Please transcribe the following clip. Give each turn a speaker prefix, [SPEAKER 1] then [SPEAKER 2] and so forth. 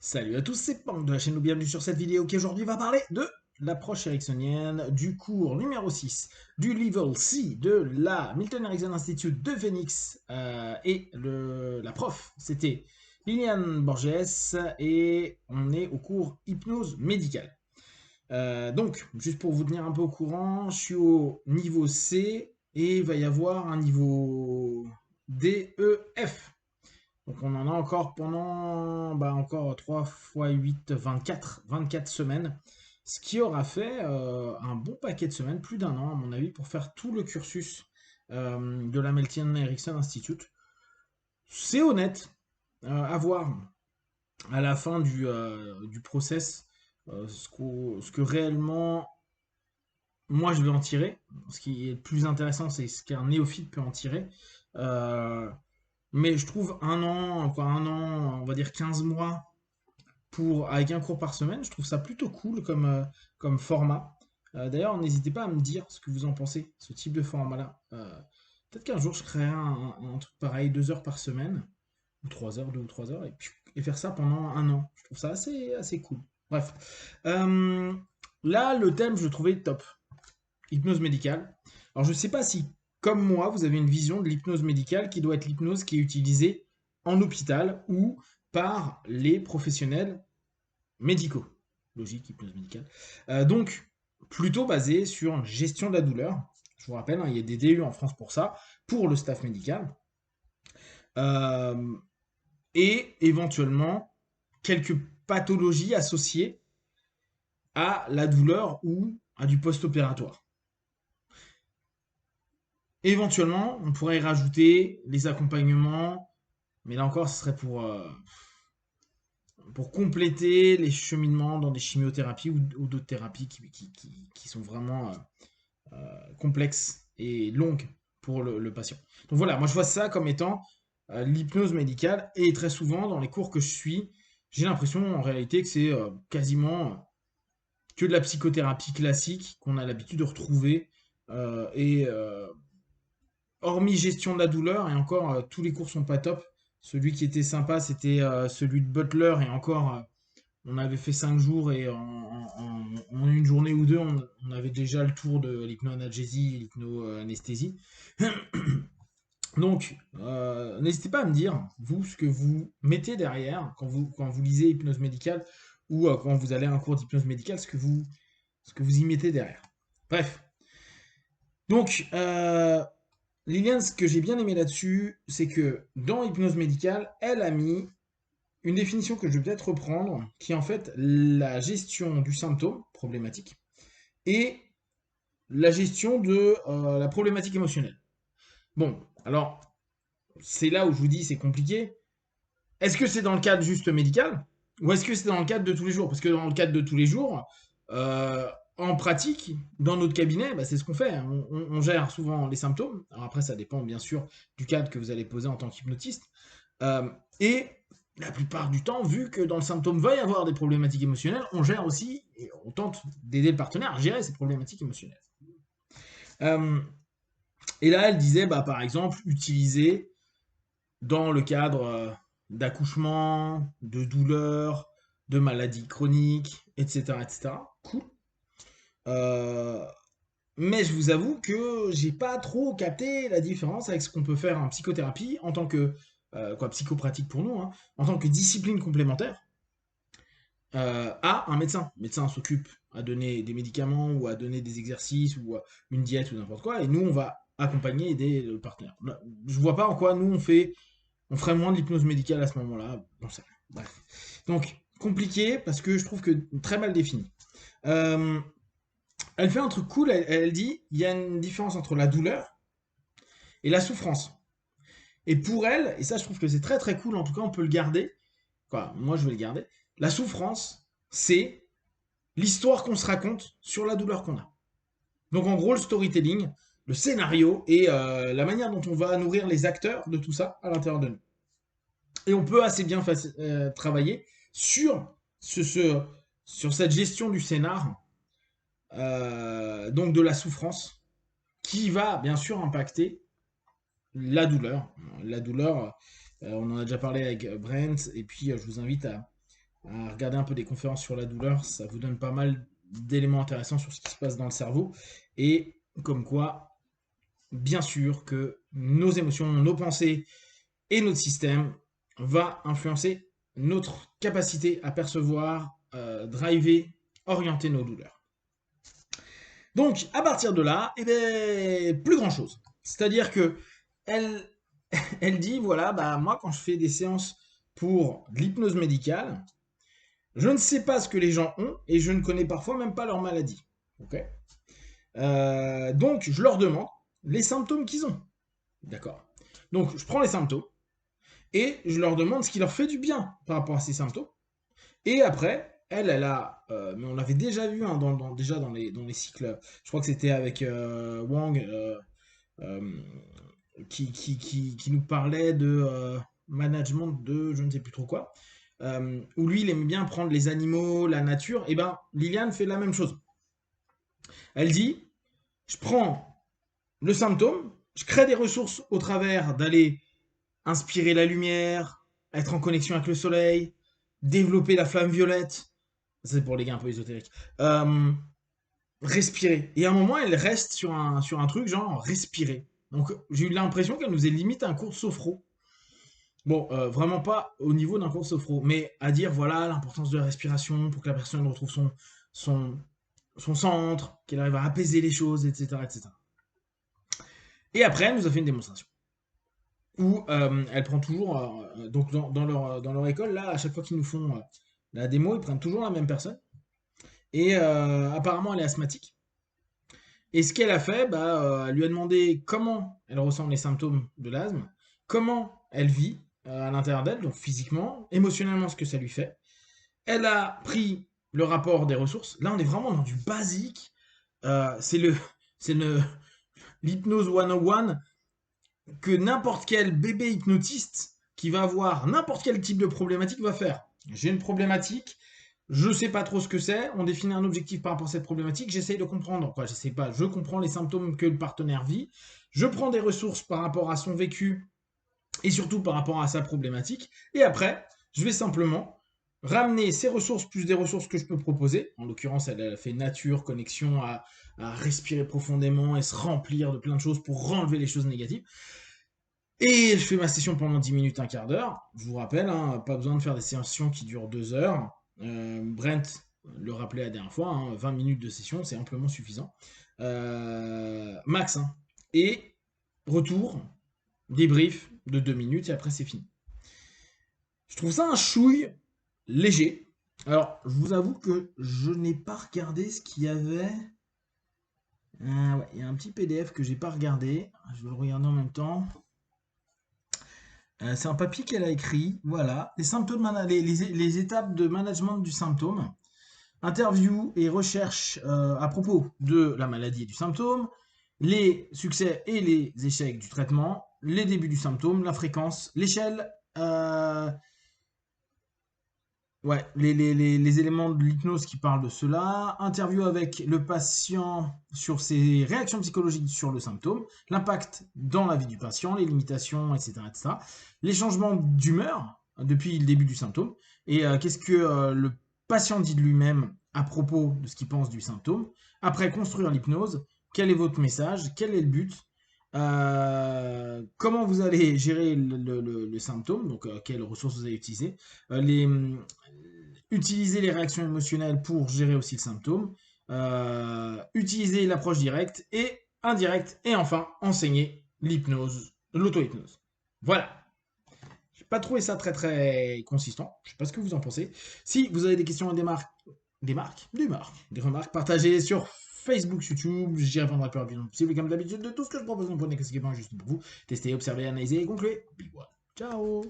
[SPEAKER 1] Salut à tous, c'est Pank de la chaîne, bienvenue sur cette vidéo qui aujourd'hui va parler de l'approche ericksonienne du cours numéro 6 du Level C de la Milton Erickson Institute de Phoenix. La prof, c'était Liliane Borges et on est au cours hypnose médicale. Donc, juste pour vous tenir un peu au courant, je suis au niveau C et il va y avoir un niveau D, E, F. Donc on en a encore pendant encore 3 fois 8, 24 semaines. Ce qui aura fait un bon paquet de semaines, plus d'un an à mon avis, pour faire tout le cursus de la Milton Erickson Institute. C'est honnête, à voir à la fin du process ce que réellement moi je vais en tirer. Ce qui est le plus intéressant, c'est ce qu'un néophyte peut en tirer. Euh, mais je trouve un an, on va dire 15 mois avec un cours par semaine, je trouve ça plutôt cool comme format. D'ailleurs, n'hésitez pas à me dire ce que vous en pensez, ce type de format-là. Peut-être qu'un jour je créerai un truc pareil, 2 heures par semaine, ou 3 heures, 2 ou 3 heures, et faire ça pendant un an. Je trouve ça assez cool. Bref. Là, le thème, je le trouvais top. Hypnose médicale. Alors, je ne sais pas si, comme moi, vous avez une vision de l'hypnose médicale qui doit être l'hypnose qui est utilisée en hôpital ou par les professionnels médicaux. Logique, hypnose médicale. Donc, plutôt basé sur une gestion de la douleur. Je vous rappelle, hein, il y a des DU en France pour ça, pour le staff médical. Euh, et éventuellement, quelques pathologies associées à la douleur ou à du post-opératoire. Éventuellement, on pourrait y rajouter les accompagnements, mais là encore, ce serait pour compléter les cheminements dans des chimiothérapies ou d'autres thérapies qui sont vraiment complexes et longues pour le patient. Donc voilà, moi je vois ça comme étant l'hypnose médicale et très souvent dans les cours que je suis, j'ai l'impression en réalité que c'est quasiment que de la psychothérapie classique qu'on a l'habitude de retrouver et hormis gestion de la douleur, et encore, tous les cours sont pas top. Celui qui était sympa, c'était celui de Butler, et encore, on avait fait 5 jours, et en une journée ou deux, on avait déjà le tour de l'hypnoanalgésie et l'hypnoanesthésie. Donc, n'hésitez pas à me dire, vous, ce que vous mettez derrière quand vous lisez hypnose médicale ou quand vous allez à un cours d'hypnose médicale, ce que vous y mettez derrière. Bref. Donc, Liliane, ce que j'ai bien aimé là-dessus, c'est que dans hypnose médicale, elle a mis une définition que je vais peut-être reprendre, qui est en fait la gestion du symptôme problématique et la gestion de la problématique émotionnelle. Bon, alors, c'est là où je vous dis c'est compliqué. Est-ce que c'est dans le cadre juste médical ou est-ce que c'est dans le cadre de tous les jours? Parce que dans le cadre de tous les jours, euh, en pratique, dans notre cabinet, bah, c'est ce qu'on fait. On gère souvent les symptômes. Alors après, ça dépend bien sûr du cadre que vous allez poser en tant qu'hypnotiste. Et la plupart du temps, vu que dans le symptôme va y avoir des problématiques émotionnelles, on gère aussi et on tente d'aider le partenaire à gérer ces problématiques émotionnelles. Euh, et là, elle disait, bah, par exemple, utiliser dans le cadre d'accouchement, de douleurs, de maladies chroniques, etc., etc. Cool. Euh, mais je vous avoue que j'ai pas trop capté la différence avec ce qu'on peut faire en psychothérapie en tant que psychopratique pour nous, hein, en tant que discipline complémentaire à un médecin. Le médecin s'occupe à donner des médicaments ou à donner des exercices ou une diète ou n'importe quoi, et nous on va accompagner et aider le partenaire. Je vois pas en quoi nous on ferait moins de l'hypnose médicale à ce moment-là. Bon, ça, bref. Donc, compliqué parce que je trouve que très mal défini. Euh, Elle fait un truc cool, elle dit il y a une différence entre la douleur et la souffrance. Et pour elle, et ça je trouve que c'est très très cool, en tout cas on peut le garder, quoi, moi je vais le garder, la souffrance, c'est l'histoire qu'on se raconte sur la douleur qu'on a. Donc en gros, le storytelling, le scénario et la manière dont on va nourrir les acteurs de tout ça à l'intérieur de nous. Et on peut assez bien travailler sur, sur cette gestion du scénar, donc de la souffrance, qui va bien sûr impacter la douleur. La douleur, on en a déjà parlé avec Brent, et puis je vous invite à regarder un peu des conférences sur la douleur, ça vous donne pas mal d'éléments intéressants sur ce qui se passe dans le cerveau. Et comme quoi, bien sûr que nos émotions, nos pensées et notre système va influencer notre capacité à percevoir, driver, orienter nos douleurs. Donc, à partir de là, eh ben, plus grand chose. C'est-à-dire que elle, elle dit voilà, bah, moi, quand je fais des séances pour de l'hypnose médicale, je ne sais pas ce que les gens ont et je ne connais parfois même pas leur maladie. Ok. Donc, je leur demande les symptômes qu'ils ont. D'accord. Donc, je prends les symptômes et je leur demande ce qui leur fait du bien par rapport à ces symptômes. Et après, elle a, mais on l'avait déjà vu hein, déjà dans les cycles, je crois que c'était avec Wang euh, qui nous parlait de management de je ne sais plus trop quoi, où lui il aimait bien prendre les animaux, la nature, et ben Liliane fait la même chose. Elle dit, je prends le symptôme, je crée des ressources au travers d'aller inspirer la lumière, être en connexion avec le soleil, développer la flamme violette. C'est pour les gars un peu ésotériques. Respirer. Et à un moment, elle reste sur un truc genre respirer. Donc j'ai eu l'impression qu'elle nous est limite un cours de sophro. Bon, vraiment pas au niveau d'un cours de sophro, mais à dire voilà l'importance de la respiration pour que la personne retrouve son, son centre, qu'elle arrive à apaiser les choses, etc., etc. Et après, elle nous a fait une démonstration où elle prend toujours, donc dans leur école, là, à chaque fois qu'ils nous font la démo, ils prennent toujours la même personne. Et apparemment, elle est asthmatique. Et ce qu'elle a fait, bah, elle lui a demandé comment elle ressent les symptômes de l'asthme, comment elle vit à l'intérieur d'elle, donc physiquement, émotionnellement, ce que ça lui fait. Elle a pris le rapport des ressources. Là, on est vraiment dans du basique. C'est le l'hypnose 101 que n'importe quel bébé hypnotiste qui va avoir n'importe quel type de problématique va faire. J'ai une problématique, je sais pas trop ce que c'est, on définit un objectif par rapport à cette problématique, j'essaye de comprendre, quoi, je sais pas, je comprends les symptômes que le partenaire vit, je prends des ressources par rapport à son vécu et surtout par rapport à sa problématique, et après, je vais simplement ramener ces ressources plus des ressources que je peux proposer. En l'occurrence, elle a fait nature, connexion à respirer profondément et se remplir de plein de choses pour renlever les choses négatives. Et je fais ma session pendant 10 minutes, un quart d'heure. Je vous rappelle, hein, pas besoin de faire des sessions qui durent 2 heures. Brent le rappelait la dernière fois, hein, 20 minutes de session, c'est amplement suffisant. Max. Hein. Et retour, débrief de 2 minutes et après c'est fini. Je trouve ça un chouille léger. Alors, je vous avoue que je n'ai pas regardé ce qu'il y avait. Ouais, il y a un petit PDF que j'ai pas regardé. Je vais le regarder en même temps. C'est un papier qu'elle a écrit, voilà. Les symptômes, les étapes de management du symptôme. Interview et recherche à propos de la maladie et du symptôme. Les succès et les échecs du traitement. Les débuts du symptôme, la fréquence, l'échelle. Ouais, les éléments de l'hypnose qui parlent de cela, interview avec le patient sur ses réactions psychologiques sur le symptôme, l'impact dans la vie du patient, les limitations, etc., etc. Les changements d'humeur depuis le début du symptôme, et qu'est-ce que le patient dit de lui-même à propos de ce qu'il pense du symptôme. Après, construire l'hypnose, quel est votre message, quel est le but, comment vous allez gérer le symptôme, donc quelles ressources vous allez utiliser, utiliser les réactions émotionnelles pour gérer aussi le symptôme, utiliser l'approche directe et indirecte, et enfin enseigner l'hypnose, l'auto-hypnose. Voilà. J'ai pas trouvé ça très très consistant. Je sais pas ce que vous en pensez. Si vous avez des questions et des remarques, partagez sur Facebook, YouTube, j'y répondrai le plus rapidement possible. Et comme d'habitude, de tout ce que je propose, vous prenez que ce qui est bon juste pour vous. Testez, observez, analysez et concluez. Big one. Ciao.